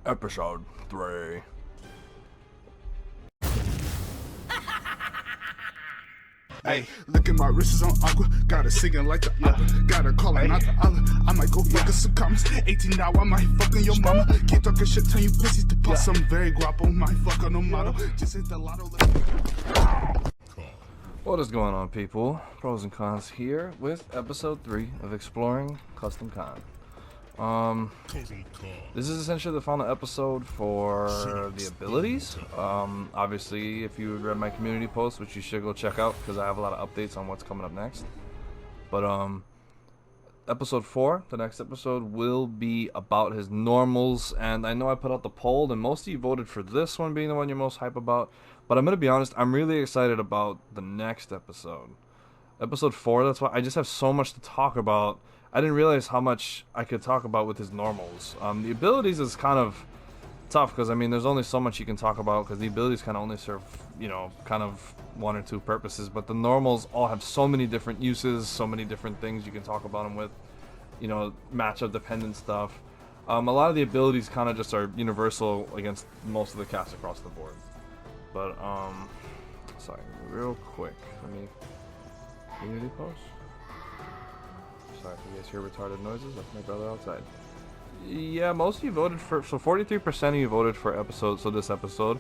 Episode 3. Hey, look at my wrists on aqua. Gotta singing like the opera. Gotta call it not the Allah. I might go fuck some comments. 18 now, I might fucking your mama. Keep talking shit, tell you pussies to pop some very guapo. Might fuck on no model. Just hit the lotto. What is going on, people? Pros and Cons here with episode 3 of Exploring Kustom Kahn. This is essentially the final episode for the abilities. Obviously, if you read my community post, which you should go check out because I have a lot of updates on what's coming up next. But episode 4, the next episode, will be about his normals. And I know I put out the poll, and most of you voted for this one being the one you're most hype about. But I'm gonna be honest, I'm really excited about the next episode, episode 4. That's why I just have so much to talk about. I didn't realize how much I could talk about with his normals. The abilities is kind of tough because, I mean, there's only so much you can talk about because the abilities kind of only serve, you know, kind of one or two purposes. But the normals all have so many different uses, so many different things you can talk about them with, you know, matchup dependent stuff. A lot of the abilities kind of just are universal against most of the cast across the board. But, sorry, real quick, let me, community post? Sorry if you guys hear retarded noises, that's my brother outside. Yeah, most of you voted for, so 43% of you voted for episode, so this episode,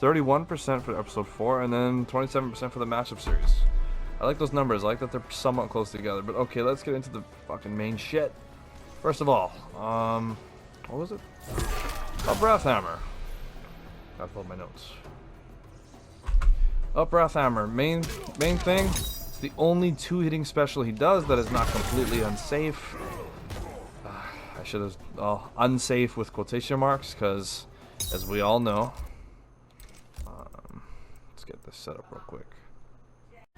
31% for episode 4, and then 27% for the matchup series. I like those numbers, I like that they're somewhat close together, but okay, let's get into the fucking main shit. First of all, what was it? A breath hammer. Gotta pull up my notes. Up breath hammer, main thing. The only 2-hitting special he does that is not completely unsafe. I should have unsafe with quotation marks because, as we all know, let's get this set up real quick.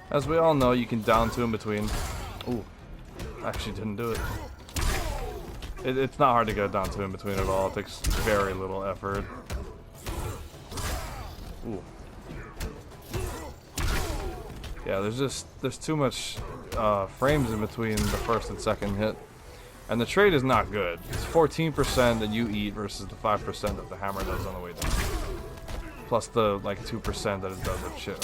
As we all know, you can down 2 in between. Ooh, actually didn't do it. It's not hard to get down 2 in between at all. It takes very little effort. Ooh. Yeah, there's too much frames in between the first and second hit, and the trade is not good. It's 14% that you eat versus the 5% that the hammer does on the way down, plus the like 2% that it does with chip.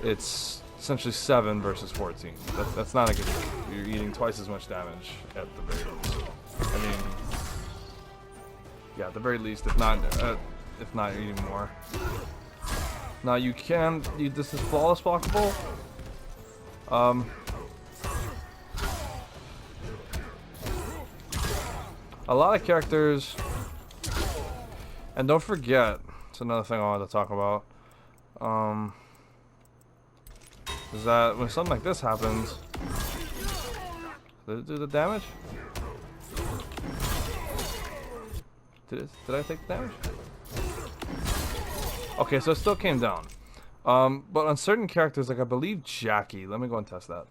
It's essentially 7 versus 14. That's not a good trade. You're eating twice as much damage at the very least. I mean, yeah, at the very least, if not you're eating more. Now you can, this is flawless blockable. A lot of characters, and don't forget, it's another thing I wanted to talk about, is that when something like this happens, did it do the damage? Did I take the damage? Okay, so it still came down. But on certain characters, like I believe Jackie, let me go and test that.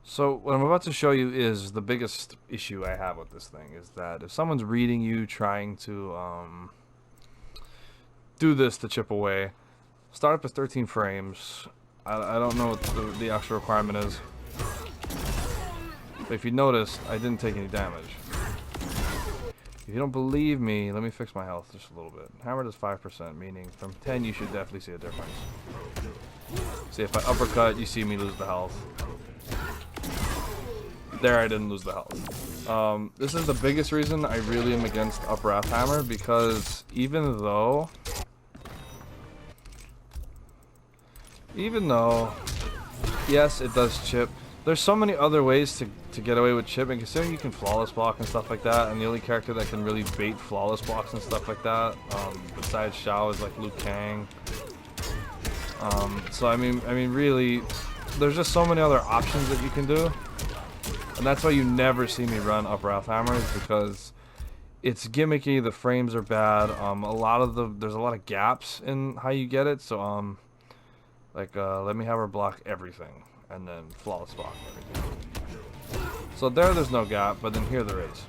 So what I'm about to show you is the biggest issue I have with this thing, is that if someone's reading you trying to do this to chip away, start up at 13 frames. I don't know what the actual requirement is. But if you noticed, I didn't take any damage. If you don't believe me, let me fix my health just a little bit. Hammer does 5%, meaning from 10 you should definitely see a difference. See, if I uppercut, you see me lose the health. There, I didn't lose the health. This is the biggest reason I really am against up wrath hammer, because even though, yes, it does chip, there's so many other ways to get away with chip, and considering you can flawless block and stuff like that, and the only character that can really bait flawless blocks and stuff like that, besides Shao, is like Liu Kang. So I mean really, there's just so many other options that you can do, and that's why you never see me run up wrath hammers, because it's gimmicky, the frames are bad, there's a lot of gaps in how you get it, so let me have her block everything, and then flawless block everything. So there's no gap, but then here there is.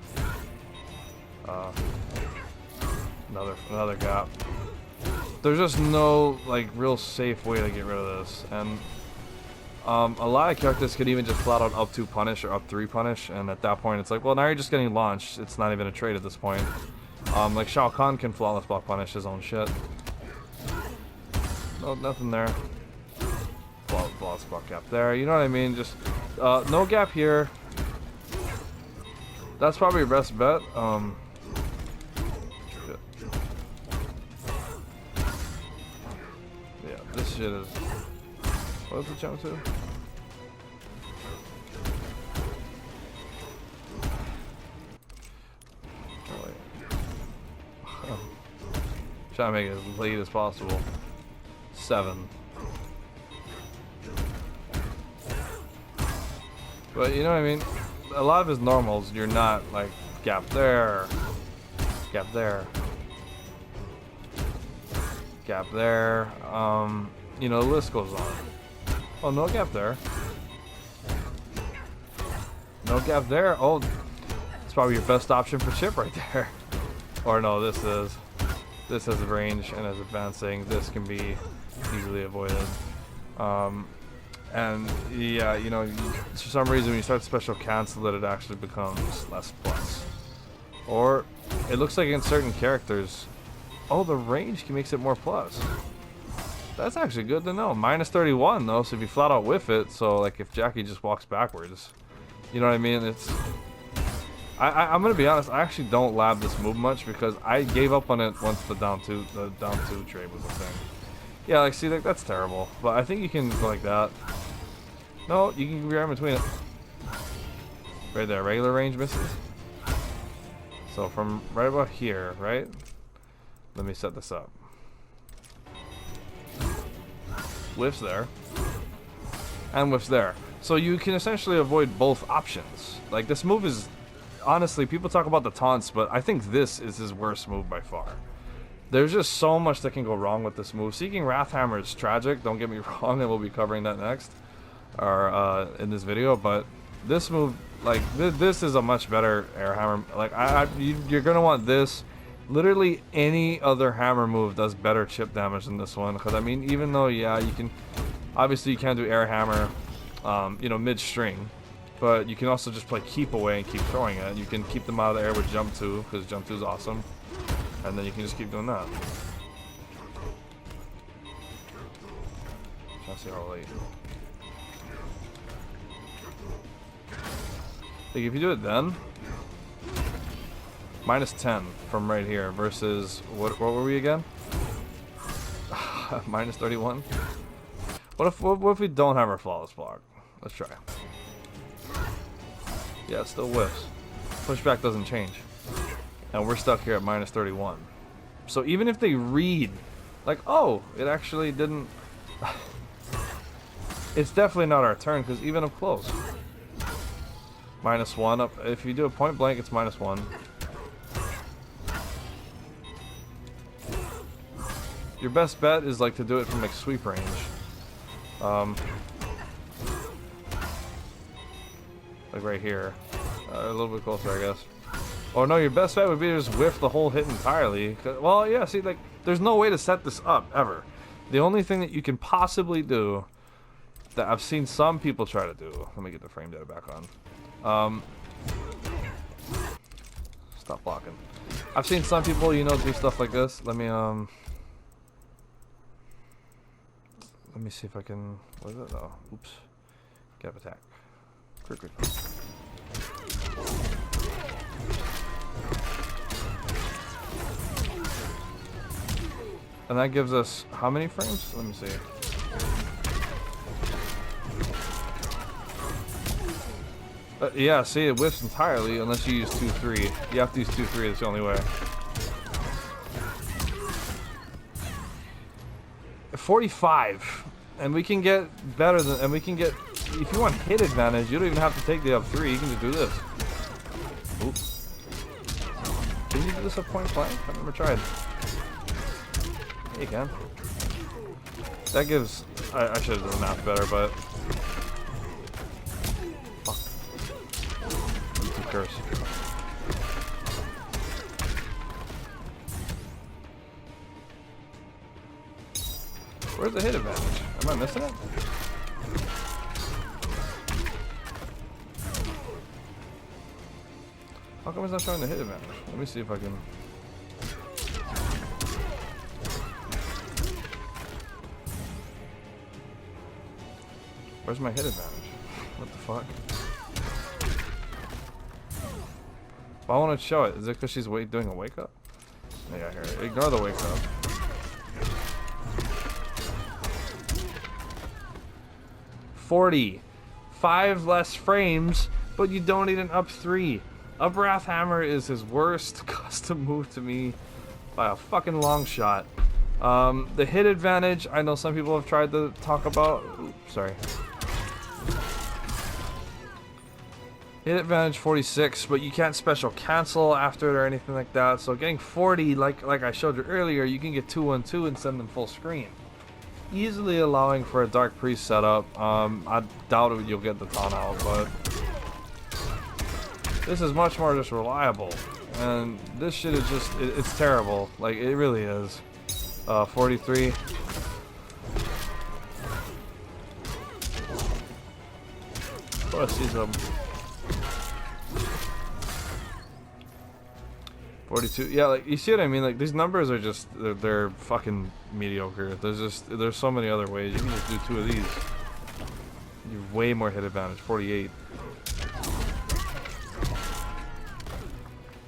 Another gap. There's just no like real safe way to get rid of this, and a lot of characters could even just flat out up 2 punish or up 3 punish, and at that point it's like, well, now you're just getting launched. It's not even a trade at this point. Like Shao Kahn can flawless block punish his own shit. No, nothing there. Flawless block gap there. You know what I mean? Just no gap here. That's probably your best bet. Shit. Yeah, this shit is. What was the jump to? Trying to make it as late as possible. 7. But you know what I mean? A lot of his normals, you're not like gap there, gap there, gap there. You know, the list goes on. Oh, no gap there. No gap there. Oh, it's probably your best option for chip right there. Or no, this has range and is advancing. This can be easily avoided. And yeah, you know, for some reason when you start special cancel it actually becomes less plus. Or it looks like in certain characters, oh, the range makes it more plus. That's actually good to know. Minus 31 though, so if you flat out whiff it, so like if Jackie just walks backwards, you know what I mean? It's I'm gonna be honest, I actually don't lab this move much because I gave up on it once the down two trade was a thing. Yeah, like see, like that's terrible. But I think you can go like that. No, you can be right in between it. Right there, regular range misses. So from right about here, right? Let me set this up. Whiffs there. And whiffs there. So you can essentially avoid both options. Like this move is, honestly, people talk about the taunts, but I think this is his worst move by far. There's just so much that can go wrong with this move. Seeking Wrathhammer is tragic, don't get me wrong, and we'll be covering that next, or in this video, but this move, like, this is a much better air hammer. Like, you're gonna want this. Literally any other hammer move does better chip damage than this one, because I mean, even though, yeah, you can, obviously you can't do air hammer, you know, mid-string, but you can also just play keep away and keep throwing it. You can keep them out of the air with jump 2, because jump 2 is awesome. And then you can just keep doing that. Trying to see how late. Like if you do it then, minus 10 from right here versus what were we again? Minus 31. What if we don't have our flawless block? Let's try. Yeah, it still whiffs. Pushback doesn't change. And we're stuck here at minus 31. So even if they read, like, oh, it actually didn't... It's definitely not our turn, because even up close. Minus 1 up. If you do a point blank, it's minus 1. Your best bet is like to do it from like sweep range. Like right here. A little bit closer, I guess. Oh no, your best bet would be to just whiff the whole hit entirely. Well, yeah, see, like, there's no way to set this up, ever. The only thing that you can possibly do, that I've seen some people try to do, let me get the frame data back on. Stop blocking. I've seen some people, you know, do stuff like this. Let me see if I can, what is it? Oh, oops. Gap attack. Quick. And that gives us how many frames? Let me see. Yeah, see, it whiffs entirely unless you use 2-3. You have to use 2-3, that's the only way. 45. And we can get better than, and we can get, if you want hit advantage, you don't even have to take the up 3, you can just do this. Oops. Can you do this at point blank? I've never tried. Yeah, you can. That gives, I should have done the math better, but fuck. YouTube curse. Where's the hit advantage? Am I missing it? How come it's not showing the hit advantage? Let me see if I can. Where's my hit advantage? What the fuck? Why won't it show it? Is it because she's doing a wake up? Yeah, here. Ignore the wake up. $40. 5 less frames, but you don't need an up 3. Up Wrath Hammer is his worst custom move to me by a fucking long shot. The hit advantage, I know some people have tried to talk about. Oops, sorry. Hit advantage 46, but you can't special cancel after it or anything like that. So getting 40, like I showed you earlier, you can get 2-1-2 and send them full screen, easily allowing for a Dark Priest setup. I doubt you'll get the taunt out, but this is much more just reliable. And this shit is just, it's terrible. Like, it really is. 43. Plus, he's a 42. Yeah, like, you see what I mean? Like, these numbers are just, they're fucking mediocre. There's so many other ways. You can just do 2 of these. You have way more hit advantage. 48.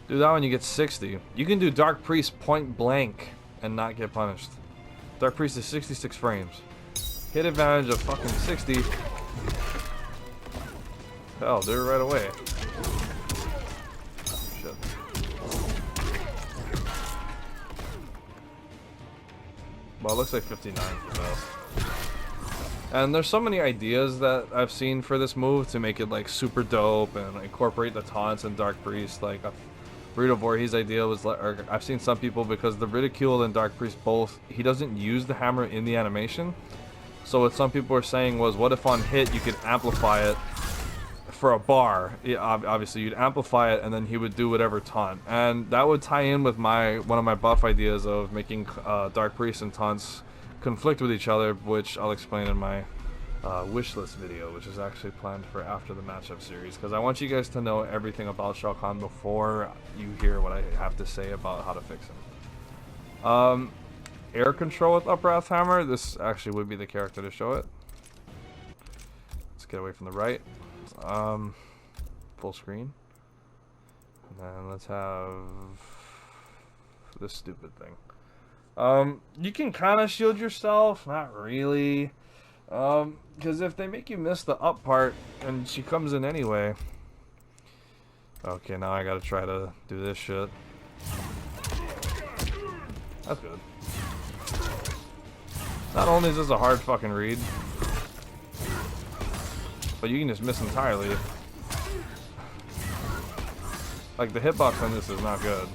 Do that one, you get 60. You can do Dark Priest point blank and not get punished. Dark Priest is 66 frames. Hit advantage of fucking 60. Hell, do it right away. Shit. Well, it looks like 59 for best. And there's so many ideas that I've seen for this move to make it like super dope and incorporate the taunts and Dark Priest. Like Burrito Voorhees' idea was, or I've seen some people, because the Ridicule and Dark Priest both, he doesn't use the hammer in the animation. So what some people are saying was, what if on hit you could amplify it for a bar? Yeah, obviously you'd amplify it and then he would do whatever taunt. And that would tie in with one of my buff ideas of making Dark Priest and taunts conflict with each other, which I'll explain in my wish list video, which is actually planned for after the matchup series, because I want you guys to know everything about Shao Kahn before you hear what I have to say about how to fix him. Air control with Up Wrath Hammer, this actually would be the character to show it. Let's get away from the right. Full screen. And then let's have this stupid thing. You can kind of shield yourself, not really. Because if they make you miss the up part and she comes in anyway. Okay, now I gotta try to do this shit. That's good. Not only is this a hard fucking read, but you can just miss entirely. Like, the hitbox on this is not good.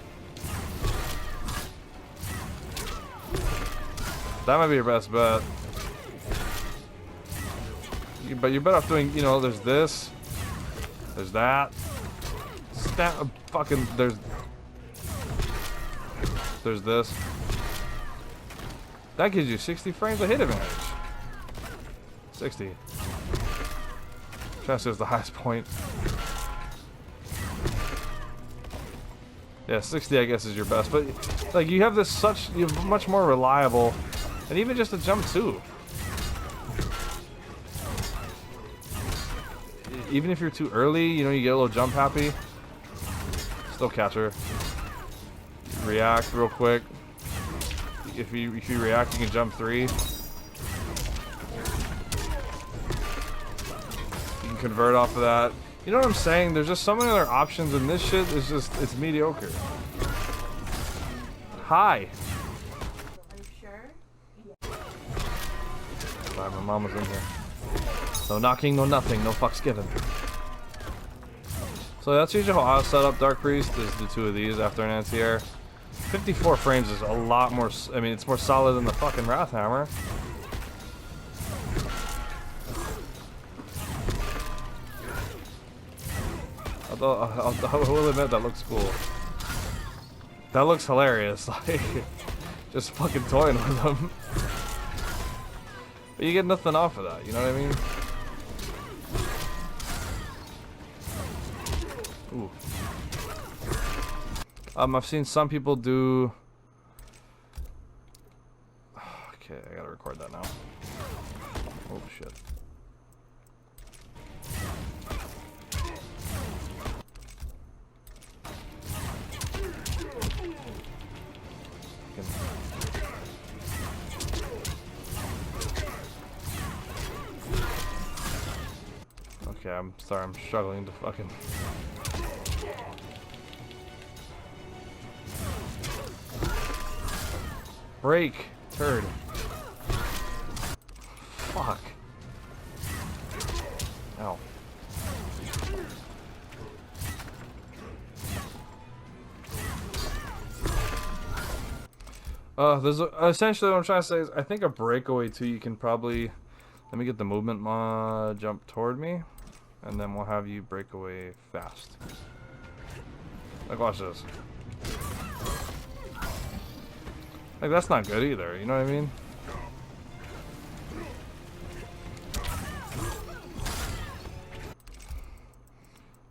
That might be your best bet. But you're better off doing, you know, there's this. There's that. Fucking, there's this. That gives you 60 frames of hit advantage. 60. Chance is the highest point. Yeah, 60 I guess is your best, but like you have this you have much more reliable, and even just a jump too. Even if you're too early, you know, you get a little jump happy. Still catch her. React real quick. If you react, you can jump 3. You can convert off of that. You know what I'm saying? There's just so many other options, and this shit is just, it's mediocre. Hi. Are you sure? Sorry, my mom was in here. No knocking, no nothing, no fucks given. So that's usually how I'll set up Dark Priest, is the 2 of these after an anti-air. 54 frames is a lot more, I mean, it's more solid than the fucking Wrath Hammer. Although, I will admit, that looks cool. That looks hilarious, like, just fucking toying with them. But you get nothing off of that, you know what I mean? Ooh. I've seen some people do... Okay, I gotta record that now. Oh, shit. Okay, I'm sorry, I'm struggling to fucking... Break! Turd. Fuck. Ow. There's essentially what I'm trying to say is I think a breakaway too, you can probably... Let me get the movement jump toward me, and then we'll have you break away fast. Like, watch this. Like, that's not good either, you know what I mean?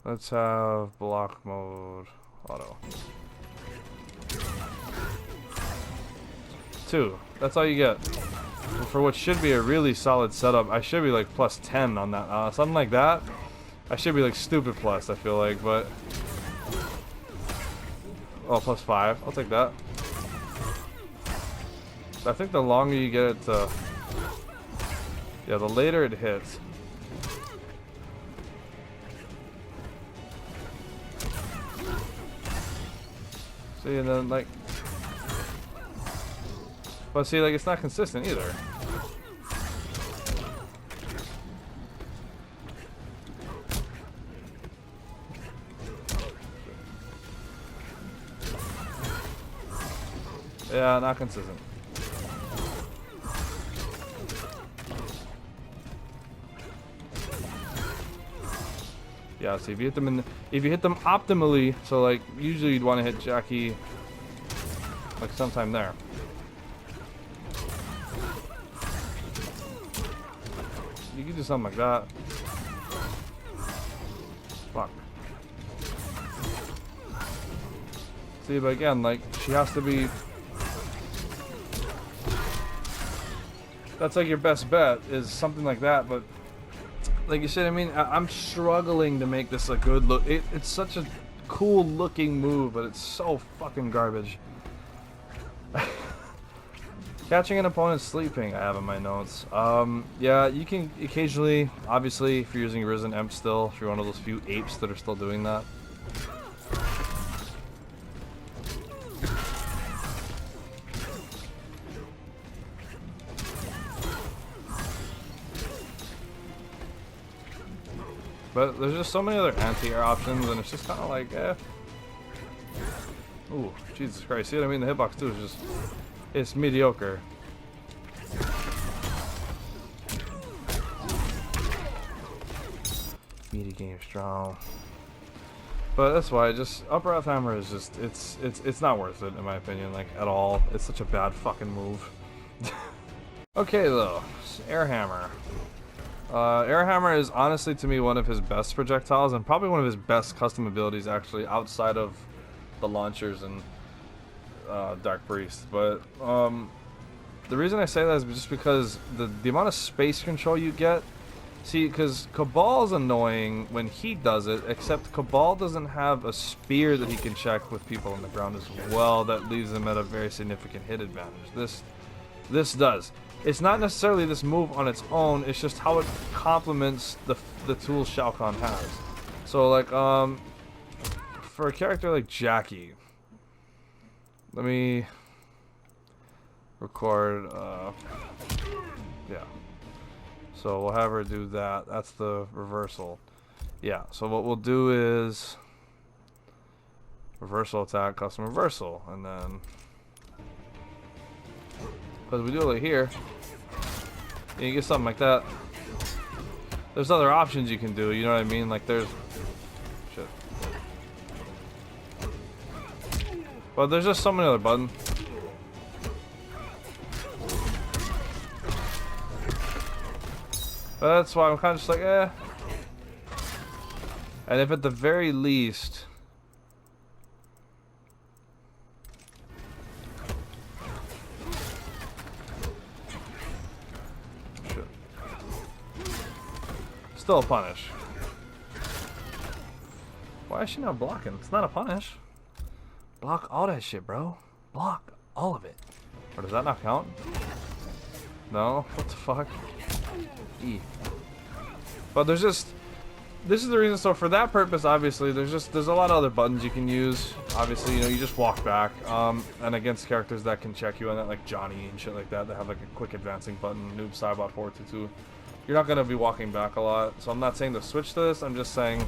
Let's have block mode auto. 2. That's all you get. For what should be a really solid setup, I should be like plus 10 on that. Something like that. I should be like stupid plus, I feel like, but... Oh, plus 5. I'll take that. I think the longer you get it to... Yeah, the later it hits. See, and then like... But see, like, it's not consistent either. Yeah, not consistent. Yeah, see, if you hit them if you hit them optimally, so like usually you'd want to hit Jackie like sometime there. You can do something like that. Fuck. See, but again, like, she has to be... That's like your best bet, is something like that, but... Like you said, I mean, I'm struggling to make this a good look. It's such a cool looking move, but it's so fucking garbage. Catching an opponent sleeping, I have in my notes. Yeah, you can occasionally, obviously, if you're using Risen Emp still, if you're one of those few apes that are still doing that. But there's just so many other anti-air options, and it's just kind of like, eh. Ooh, Jesus Christ. See what I mean? The hitbox, too, is just... It's mediocre. Meaty game strong. But that's why, just... Upper F hammer is just... It's not worth it, in my opinion, like, at all. It's such a bad fucking move. Okay, though. Air hammer. Air hammer is honestly to me one of his best projectiles and probably one of his best custom abilities actually outside of the launchers and Dark Priest. But the reason I say that is just because the amount of space control you get. See, because Cabal's annoying when he does it, except Cabal doesn't have a spear that he can check with people on the ground as well that leaves him at a very significant hit advantage. This does. It's not necessarily this move on its own, it's just how it complements the tools Shao Kahn has. So like, for a character like Jackie, let me record, yeah. So we'll have her do that. That's the reversal. Yeah, so what we'll do is reversal attack, custom reversal, and then because we do it like here, you get something like that. There's other options you can do, you know what I mean? Like there's shit. But there's just so many other buttons. But that's why I'm kind of just like, eh. And if at the very least still a punish. Why is she not blocking? It's not a punish. Block all that shit, bro. Block All of it. Or does that not count? No? What the fuck? E. But there's just... This is the reason, so for that purpose, obviously, there's a lot of other buttons you can use. Obviously, you know, you just walk back, and against characters that can check you on that, like Johnny and shit like that, that have like a quick advancing button, Noob Cybot 422. You're not gonna be walking back a lot, so I'm not saying to switch to this, I'm just saying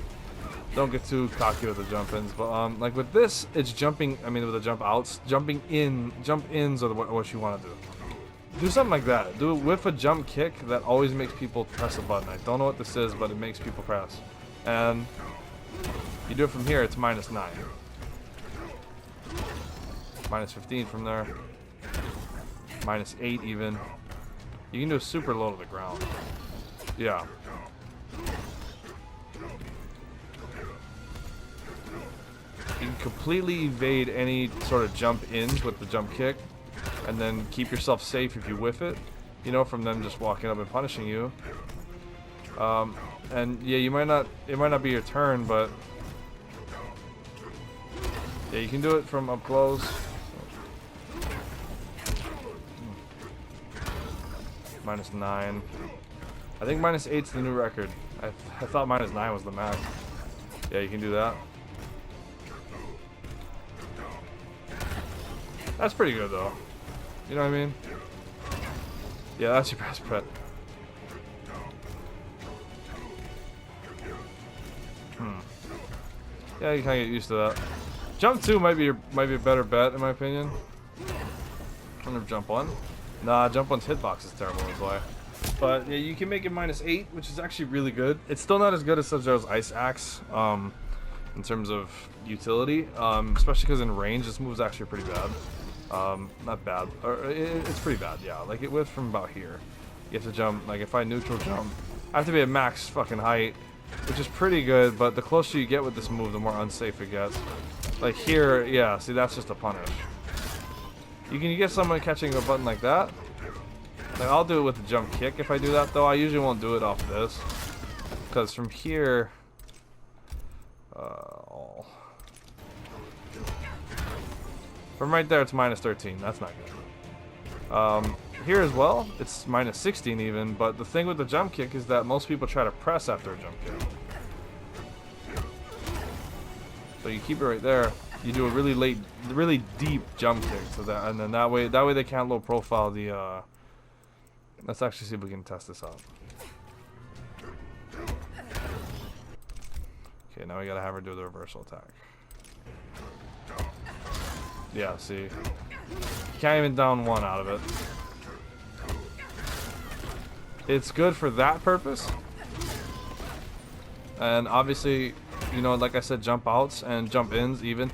don't get too cocky with the jump ins. But like with this, it's jumping, I mean with the jump outs, jump ins are what you wanna do. Do something like that. Do it with a jump kick that always makes people press a button. I don't know what this is, but it makes people press. And you do it from here, it's -9. -15 from there. -8 even. You can do a super low to the ground. Yeah. You can completely evade any sort of jump ins with the jump kick. And then keep yourself safe if you whiff it, you know, from them just walking up and punishing you. And yeah, it might not be your turn, but yeah, you can do it from up close. -9. I think -8's the new record. I thought -9 was the max. Yeah, you can do that. That's pretty good though. You know what I mean? Yeah, that's your best bet. Yeah, you kind of get used to that. Jump 2 might be a better bet in my opinion. I wonder if jump 1. Nah, jump 1's hitbox is terrible. That's why. But yeah, you can make it -8, which is actually really good. It's still not as good as Sub-Zero's Ice Axe in terms of utility, especially because in range this move is actually pretty bad. Not bad, or it's pretty bad, yeah. Like it whiffs from about here. You have to jump, like if I neutral jump, I have to be at max fucking height, which is pretty good, but the closer you get with this move, the more unsafe it gets. Like here, yeah, see that's just a punish. You can get someone catching a button like that. Like I'll do it with the jump kick if I do that though. I usually won't do it off this. Because from here, from right there, it's -13. That's not good. Here as well, it's -16 even. But the thing with the jump kick is that most people try to press after a jump kick. So you keep it right there. You do a really deep jump kick, so that, and then that way they can't low profile the. Let's actually see if we can test this out. Okay, now we gotta have her do the reversal attack. Yeah, see. Can't even down 1 out of it. It's good for that purpose. And obviously, you know, like I said, jump outs and jump ins even.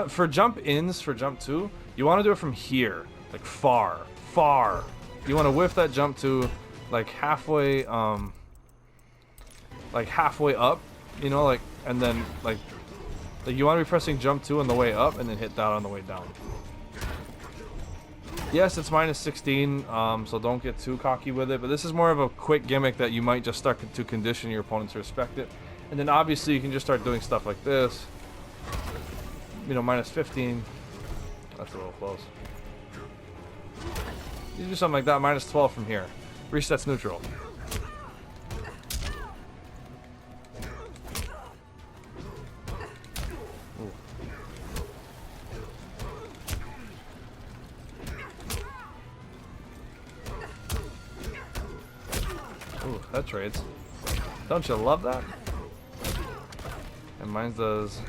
For jump ins, for jump 2, you want to do it from here. Like far. You want to whiff that jump to like halfway, up, you know, like, and then like you want to be pressing jump 2 on the way up and then hit that on the way down. Yes, it's -16, so don't get too cocky with it, but this is more of a quick gimmick that you might just start to condition your opponent to respect it. And then obviously you can just start doing stuff like this. You know, -15. That's a little close. You do something like that, -12 from here. Resets neutral. Ooh, that trades. Don't you love that? And mine does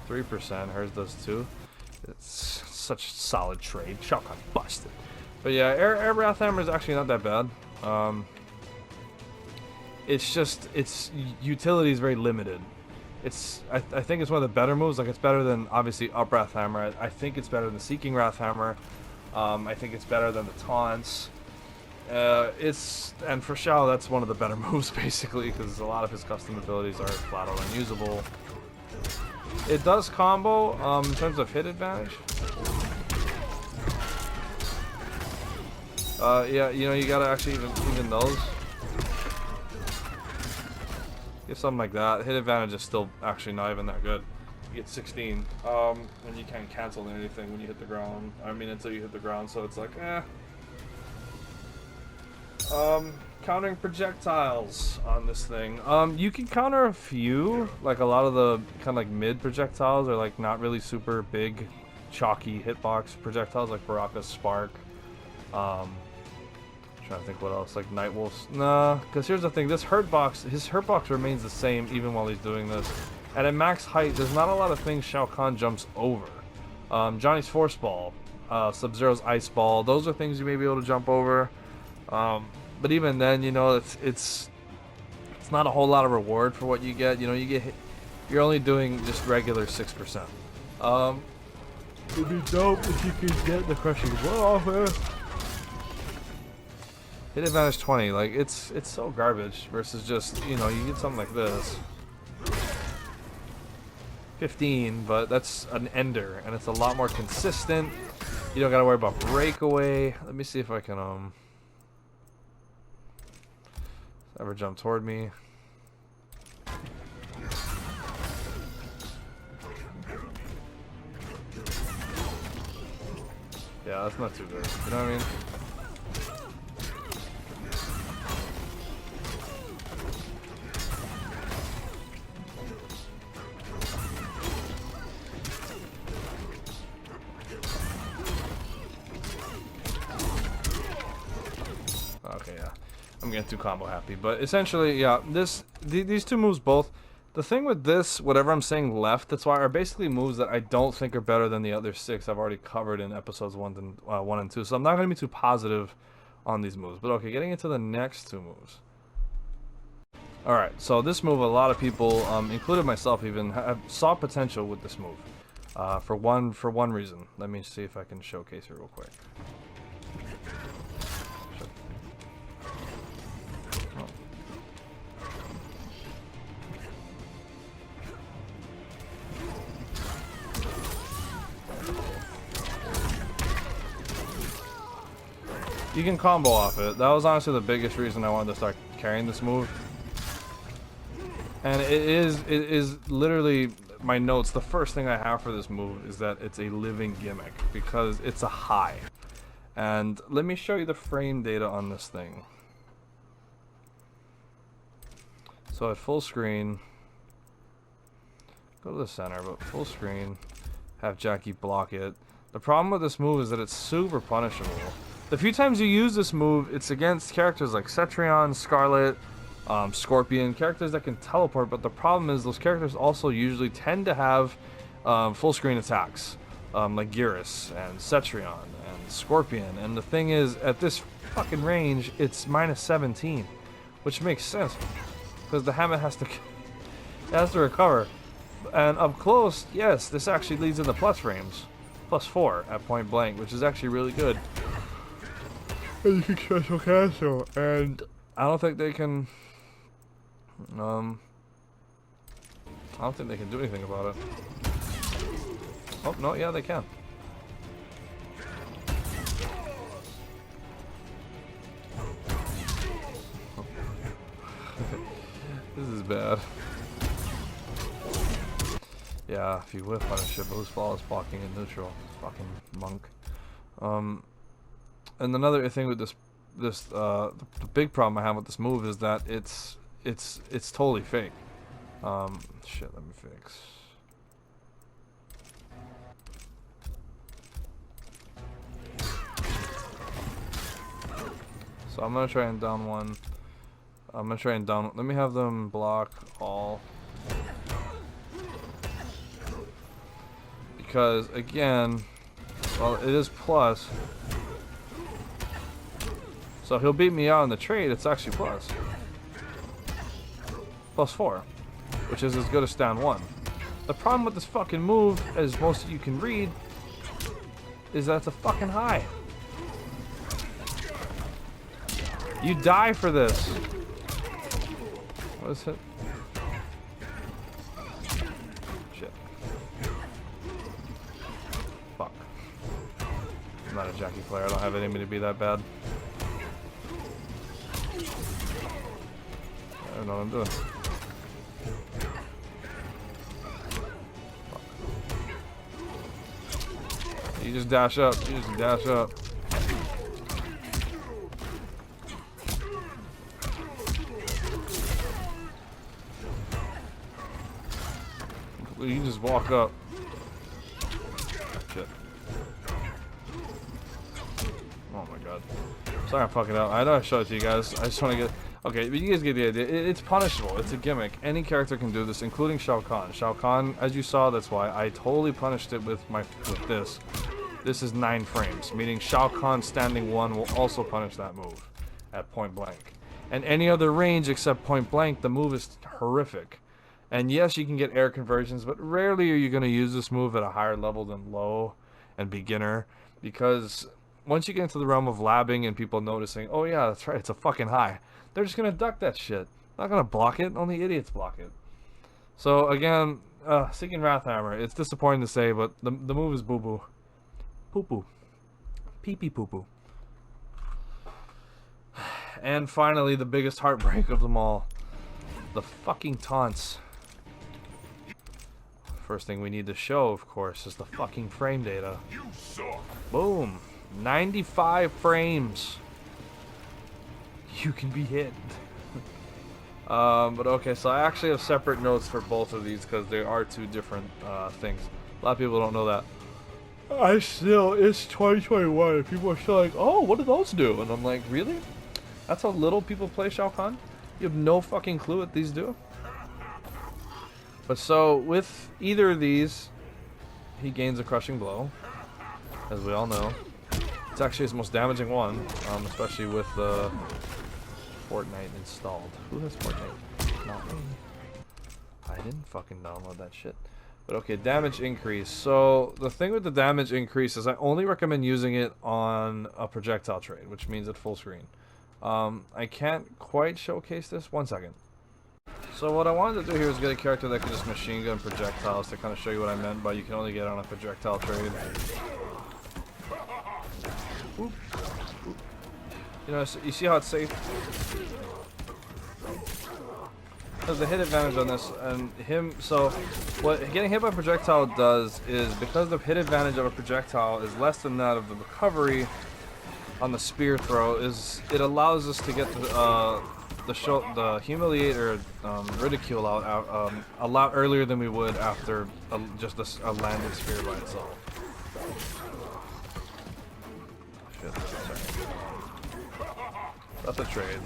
3%, hers does 2. It's such a solid trade. Shotgun busted. But yeah, Air Wrath Hammer is actually not that bad. It's just, its utility is very limited. I think it's one of the better moves. Like, it's better than, obviously, Up Wrath Hammer. I think it's better than Seeking Wrath Hammer. I think it's better than the Taunts. And for Shao, that's one of the better moves, basically, because a lot of his custom abilities are flat out unusable. It does combo, in terms of hit advantage. Yeah, you know, you gotta actually even those. Get something like that. Hit advantage is still actually not even that good. You get 16. And you can't cancel anything when you hit the ground. I mean, until you hit the ground, so it's like, eh. Countering projectiles on this thing. You can counter a few, like a lot of the kind of like mid projectiles are like not really super big, chalky hitbox projectiles like Baraka's Spark. Trying to think what else, like Nightwolf's. Nah, because here's the thing, his hurtbox remains the same even while he's doing this. And at max height, there's not a lot of things Shao Kahn jumps over. Johnny's Force Ball, Sub-Zero's Ice Ball, those are things you may be able to jump over. But even then, you know, it's not a whole lot of reward for what you get. You know, you get hit, you're only doing just regular 6%. It'd be dope if you could get the crushing blow off there. Hit advantage 20, like it's so garbage versus just, you know, you get something like this. 15, but that's an ender and it's a lot more consistent. You don't gotta worry about breakaway. Let me see if I can ever jump toward me. Yeah, that's not too good. You know what I mean? Okay, yeah. I'm getting too combo happy. But essentially, yeah, these two moves both. The thing with this, whatever I'm saying left, that's why are basically moves that I don't think are better than the other 6 I've already covered in episodes 1 and 2. So I'm not going to be too positive on these moves. But okay, getting into the next 2 moves. Alright, so this move, a lot of people, including myself even, saw potential with this move. For one reason. Let me see if I can showcase it real quick. You can combo off it. That was honestly the biggest reason I wanted to start carrying this move. And it is literally my notes. The first thing I have for this move is that it's a living gimmick because it's a high. And let me show you the frame data on this thing. So at full screen, go to the center, but full screen, have Jackie block it. The problem with this move is that it's super punishable. The few times you use this move, it's against characters like Cetrion, Scarlet, Scorpion, characters that can teleport, but the problem is those characters also usually tend to have full screen attacks, like Geras and Cetrion and Scorpion, and the thing is, at this fucking range, it's minus 17, which makes sense, because the Hammett has to recover, and up close, yes, this actually leads into plus frames, +4 at point blank, which is actually really good. And you can special cancel, and I don't think they can. I don't think they can do anything about it. Oh no, yeah, they can. This is bad. Yeah, if you whiff on a ship, who's flawless blocking in neutral? Fucking monk. And another thing with the big problem I have with this move is that it's totally fake. Shit, let me fix. So I'm gonna try and down one. I'm gonna try and down. Let me have them block all. Because again, well, it is plus. So he'll beat me out in the trade, it's actually plus. +4, which is as good as stand 1. The problem with this fucking move, as most of you can read, is that it's a fucking high. You die for this. What is it? Shit. Fuck. I'm not a Jackie player, I don't have it in me to be that bad. I don't know what I'm doing. Fuck. You just dash up. You just dash up. You just walk up. Shit. Oh my god. Sorry I'm fucking up. I know I showed it to you guys. I just want to get... Okay, but you guys get the idea. It's punishable. It's a gimmick. Any character can do this, including Shao Kahn. Shao Kahn, as you saw, that's why I totally punished it with this. This is 9 frames, meaning Shao Kahn standing 1 will also punish that move at point blank. And any other range except point blank, the move is horrific. And yes, you can get air conversions, but rarely are you going to use this move at a higher level than low and beginner, because once you get into the realm of labbing and people noticing, oh yeah, that's right, it's a fucking high, they're just going to duck that shit. Not going to block it, only idiots block it. So again, Seeking Wrathhammer, it's disappointing to say, but the move is boo-boo. Poo-poo. Pee-pee poo-poo. And finally, the biggest heartbreak of them all. The fucking taunts. First thing we need to show, of course, is the fucking frame data. Boom. 95 frames. You can be hit. But okay, so I actually have separate notes for both of these because they are 2 different things. A lot of people don't know that. It's 2021 and people are still like, oh, what do those do? And I'm like, really? That's how little people play Shao Kahn? You have no fucking clue what these do? But so, with either of these, he gains a crushing blow, as we all know. It's actually his most damaging one, especially with Fortnite installed. Who has Fortnite? Not me. I didn't fucking download that shit. But okay, damage increase. So, the thing with the damage increase is I only recommend using it on a projectile trade, which means at full screen. I can't quite showcase this. 1 second. So what I wanted to do here is get a character that can just machine gun projectiles to kind of show you what I meant by you can only get on a projectile trade. Oop. Oop. You know, so you see how it's safe? There's a hit advantage on this, and so what getting hit by projectile does is, because the hit advantage of a projectile is less than that of the recovery on the spear throw, is it allows us to get the humiliate or ridicule out a lot earlier than we would after just a landed spear by itself. Shit, sorry. That's a trade.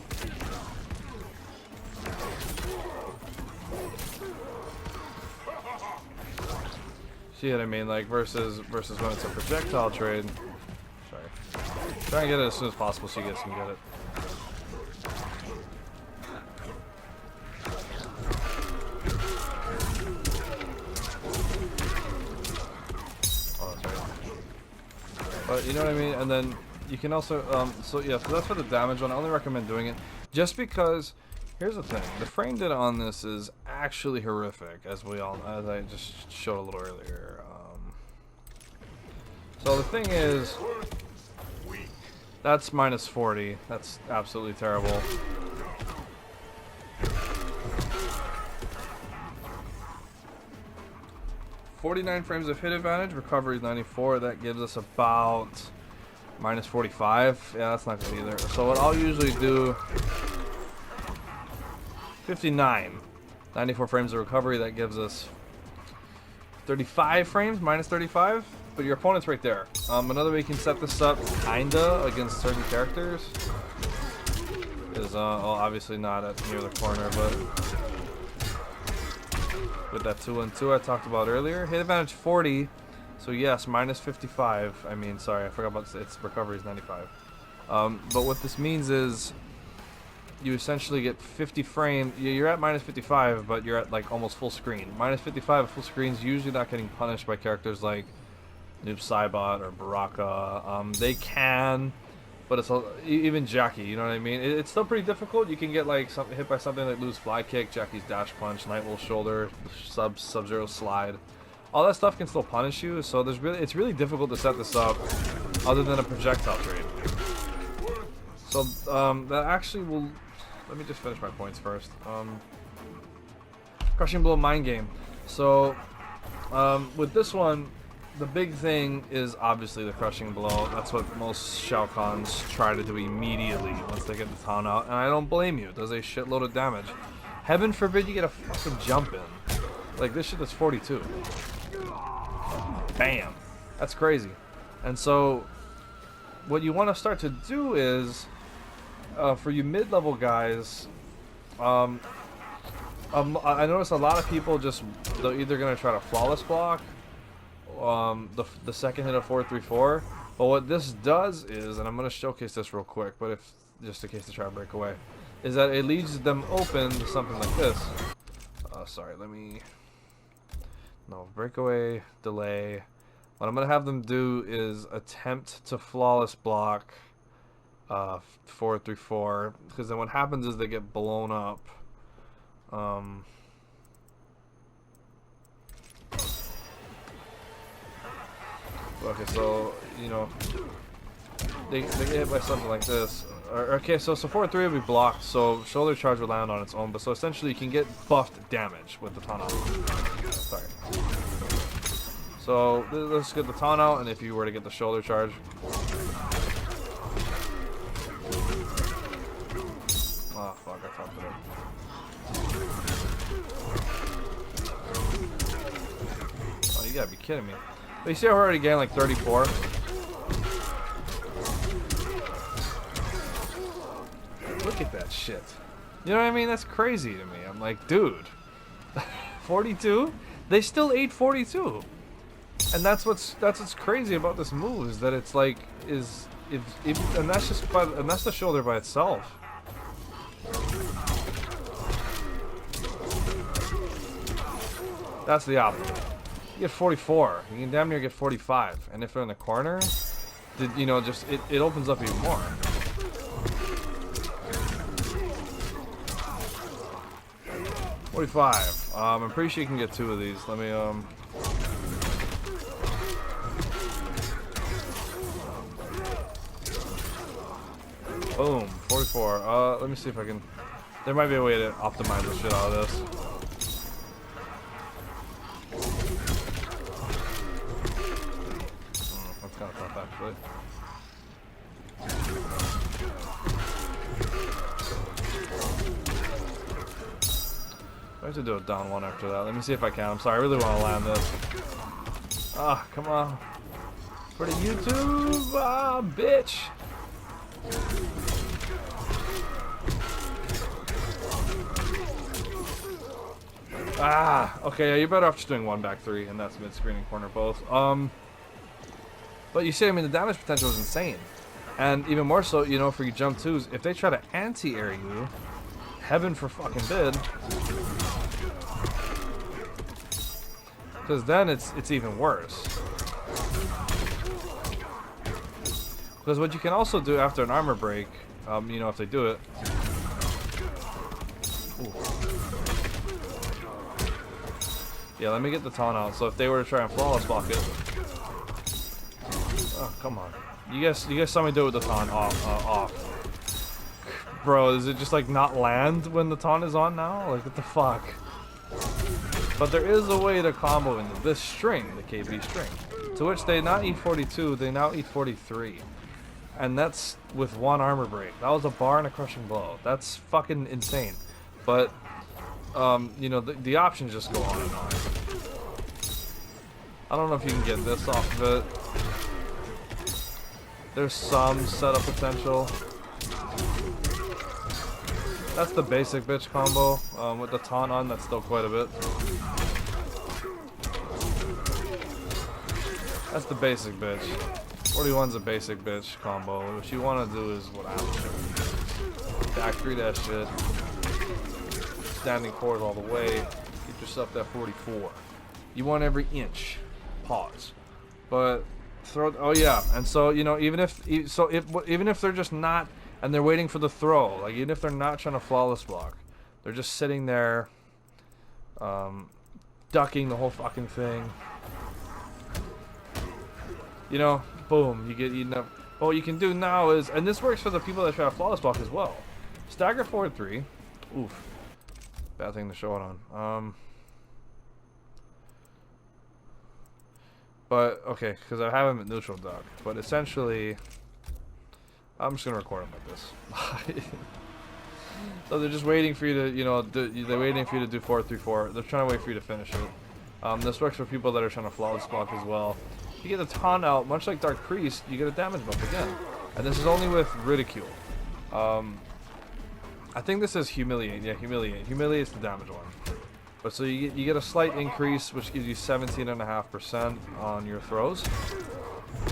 See what I mean? Like versus when it's a projectile trade. Sorry. Try and get it as soon as possible so you guys can get it. But you know what I mean? And then you can also, so yeah, so that's for the damage one. I only recommend doing it just because, here's the thing, the frame data on this is actually horrific, as I just showed a little earlier. So the thing is, that's minus 40. That's absolutely terrible. .49 frames of hit advantage, recovery is 94. That gives us about minus 45. Yeah, that's not good either. So what I'll usually do, 59. 94 frames of recovery, that gives us 35 frames, minus 35. But your opponent's right there. Another way you can set this up, kinda, against certain characters is, well, obviously not near the corner, but with that 2-1-2 I talked about earlier. Hit advantage 40, so yes, minus 55. I mean, sorry, I forgot about its recovery is 95. But what this means is you essentially get 50 frames. You're at minus 55, but you're at like almost full screen. Minus 55 at full screen is usually not getting punished by characters like Noob Saibot or Baraka. They can, but it's even Jackie, you know what I mean? It's still pretty difficult. You can get like hit by something like Lou's fly kick, Jackie's dash punch, Nightwolf's shoulder, Sub-Zero slide. All that stuff can still punish you. So it's really difficult to set this up, other than a projectile trade. So that actually will. Let me just finish my points first. Crushing blow mind game. So with this one, the big thing is obviously the crushing blow. That's what most Shao Kahns try to do immediately once they get the taunt out, and I don't blame you. It does a shitload of damage. Heaven forbid you get a fucking jump in. Like, this shit is 42. Bam. That's crazy. And so, what you want to start to do is, for you mid-level guys, I notice a lot of people they're either going to try to flawless block the second hit of 434, but what this does is, and I'm going to showcase this real quick, but if just in case they try to break away, is that it leaves them open to something like this. Sorry, breakaway, delay. What I'm going to have them do is attempt to flawless block 434, because then what happens is they get blown up. Okay, so, you know, they get hit by something like this. Okay, so 4-3 will be blocked, so shoulder charge will land on its own, but so essentially you can get buffed damage with the taunt out. Sorry. So let's get the taunt out, and if you were to get the shoulder charge. Oh fuck, I fucked it up. Oh, you gotta be kidding me. But you see, I already gained like 34. Look at that shit. You know what I mean? That's crazy to me. I'm like, dude, 42? They still ate 42. And that's what's crazy about this move, is that it's like and that's the shoulder by itself. That's the opposite. You get 44. You can damn near get 45. And if they're in the corner, you know, just it opens up even more. $45. I'm pretty sure you can get 2 of these. Let me boom, 44. Let me see if I can. There might be a way to optimize the shit out of this. That's kind of tough, actually. I have to do a down one after that. Let me see if I can. I'm sorry, I really want to land this. Ah, come on. For the YouTube, bitch. Okay, yeah, you're better off just doing 1 back 3, and that's mid-screen and corner both. But you see, I mean, the damage potential is insane. And even more so, you know, for your jump 2s, if they try to anti-air you, heaven for fucking bid. Because then it's even worse. Because what you can also do after an armor break, you know, if they do it. Ooh. Yeah, let me get the taunt out. So if they were to try and flawless block it. Oh, come on. You guys saw me do it with the taunt off. Bro, is it just like not land when the taunt is on now? Like, what the fuck? But there is a way to combo into this string, the KB string. To which they not eat 42, they now eat 43. And that's with 1 armor break. That was a bar and a crushing blow. That's fucking insane. But, you know, the options just go on and on. I don't know if you can get this off of it. There's some setup potential. That's the basic bitch combo. With the taunt on, that's still quite a bit. That's the basic bitch. 41's a basic bitch combo. What you want to do is what I'm showing you. Back 3 that shit. Standing forward all the way. Get yourself that 44. You want every inch. Pause. But throw. Oh yeah. And so, you know, even if they're just not. And they're waiting for the throw. Like, even if they're not trying to flawless block, they're just sitting there, ducking the whole fucking thing. You know, boom, you get eaten up. What you can do now is, and this works for the people that try to flawless block as well. Stagger 4-3. Oof. Bad thing to show it on. But, okay, because I have him at neutral duck. But essentially, I'm just going to record him like this. So they're just waiting for you to, you know, they're waiting for you to do 4-3-4. They're trying to wait for you to finish it. This works for people that are trying to flawless block as well. You get the taunt out, much like Dark Priest, you get a damage buff again. And this is only with Ridicule. I think this is Humiliate. Yeah, Humiliate. Humiliate's the damage one. But so you get a slight increase, which gives you 17.5% on your throws.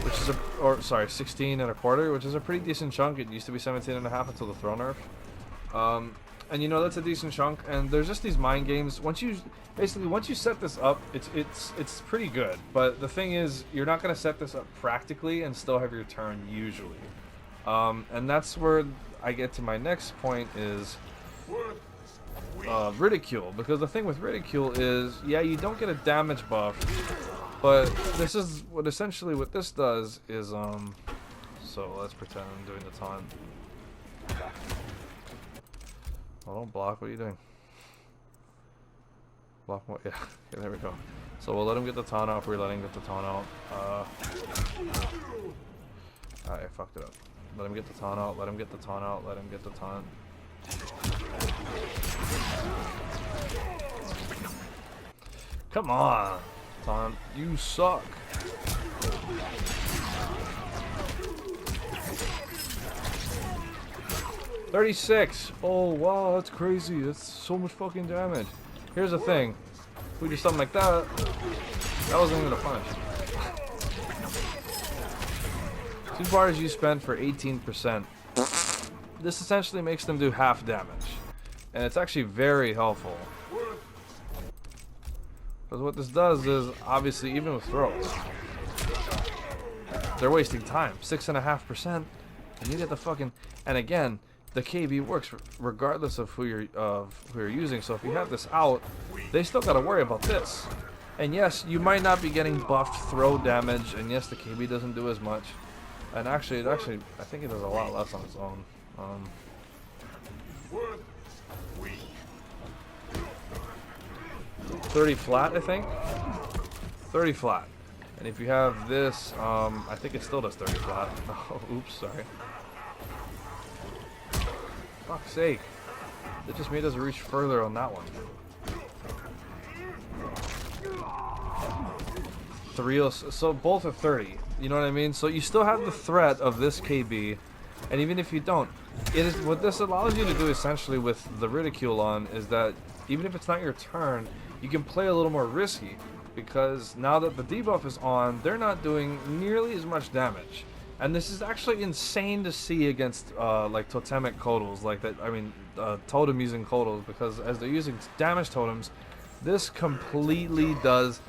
Which is or sorry, 16.25, which is a pretty decent chunk. It used to be 17.5 until the throw nerf. And you know that's a decent chunk. And there's just these mind games. Once you set this up, it's pretty good. But the thing is, you're not gonna set this up practically and still have your turn usually. And that's where I get to my next point is Ridicule. Because the thing with Ridicule is, yeah, you don't get a damage buff. But this is what essentially what this does is so let's pretend I'm doing the taunt. Oh, don't block. What are you doing? Block what? Yeah. Okay, there we go. So we'll let him get the taunt out. We're letting him get the taunt out. I fucked it up. Let him get the taunt out. Let him get the taunt out. Let him get the taunt. Come on. Taunt, you suck. $36. Oh wow, that's crazy. That's so much fucking damage. Here's the thing. If we do something like that, that wasn't even a punish. 2 bars you spent for 18%. This essentially makes them do half damage. And it's actually very helpful. Because what this does is, obviously, even with throws, they're wasting time. 6.5%, and you get the fucking. And again, the KB works regardless of who you're using. So if you have this out, they still got to worry about this. And yes, you might not be getting buffed throw damage, and yes, the KB doesn't do as much. And actually, I think it does a lot less on its own. 30 flat, I think. 30 flat. And if you have this, I think it still does 30 flat. Oh, oops, sorry. Fuck's sake. It just made us reach further on that one. 3, so both are 30. You know what I mean? So you still have the threat of this KB, and even if you don't, it is what this allows you to do essentially with the Ridicule on is that even if it's not your turn, you can play a little more risky because now that the debuff is on, they're not doing nearly as much damage. And this is actually insane to see against like totemic Kodals, like that. I mean, totem using Kodals, because as they're using damage totems, this completely does.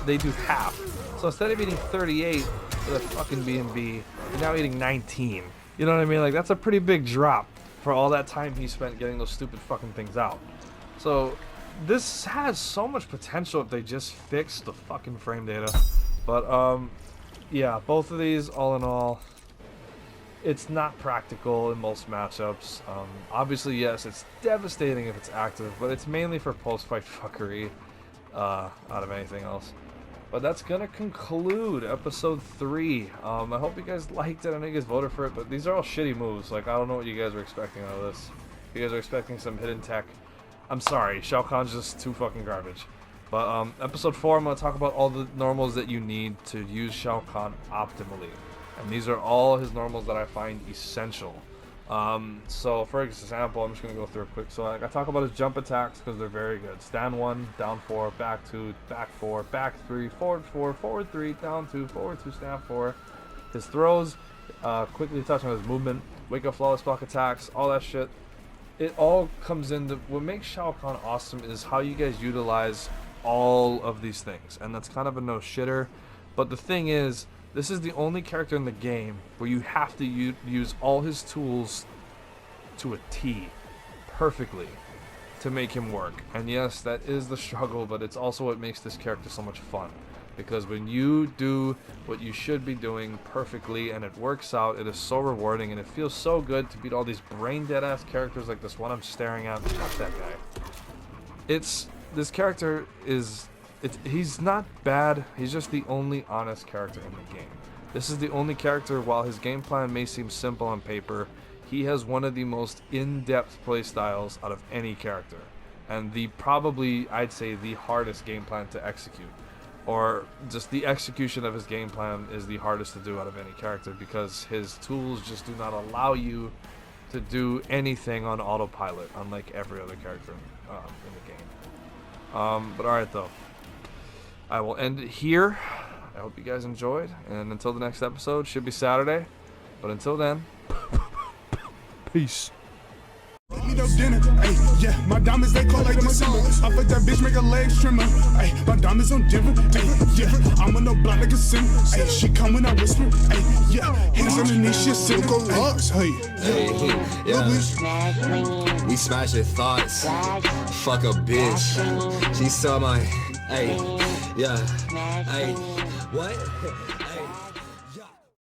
They do half. So instead of eating 38 for the fucking B&B, you're now eating 19. You know what I mean? Like that's a pretty big drop for all that time he spent getting those stupid fucking things out. So this has so much potential if they just fix the fucking frame data. But yeah, both of these, all in all, it's not practical in most matchups. Obviously, yes, it's devastating if it's active, but it's mainly for post-fight fuckery out of anything else. But that's gonna conclude episode 3. I hope you guys liked it. I know you guys voted for it, but these are all shitty moves. Like, I don't know what you guys were expecting out of this. If you guys are expecting some hidden tech, I'm sorry, Shao Kahn's just too fucking garbage. But episode 4, I'm going to talk about all the normals that you need to use Shao Kahn optimally. And these are all his normals that I find essential. So for example, I'm just going to go through it quick. So I talk about his jump attacks because they're very good. Stand 1, down 4, back 2, back 4, back 3, forward 4, forward 3, down 2, forward 2, stand 4. His throws, quickly touch on his movement, wake up flawless block attacks, all that shit. It all comes into what makes Shao Kahn awesome is how you guys utilize all of these things, and that's kind of a no shitter. But the thing is, this is the only character in the game where you have to use all his tools to a T perfectly to make him work. And yes, that is the struggle, but it's also what makes this character so much fun. Because when you do what you should be doing perfectly and it works out, it is so rewarding and it feels so good to beat all these brain dead ass characters like this one I'm staring at. Fuck that guy. This character is he's not bad. He's just the only honest character in the game. This is the only character, while his game plan may seem simple on paper, he has one of the most in-depth play styles out of any character. And probably, I'd say, the hardest game plan to execute. Or just the execution of his game plan is the hardest to do out of any character, because his tools just do not allow you to do anything on autopilot, unlike every other character in the game. But alright though, I will end it here. I hope you guys enjoyed, and until the next episode, should be Saturday, but until then, peace. Me no dinner, ayy, yeah, my diamonds they call like my timber. I fuck that bitch, make her legs trimmer, ayy, my diamonds on Denver, ayy, yeah, I'm on no block like a sim, ayy, she come when I whisper, ayy, yeah, hands underneath, she sit go rocks, hey, yeah, we smash your thoughts, fuck a bitch, she saw my, ayy, yeah, ayy, what, ayy.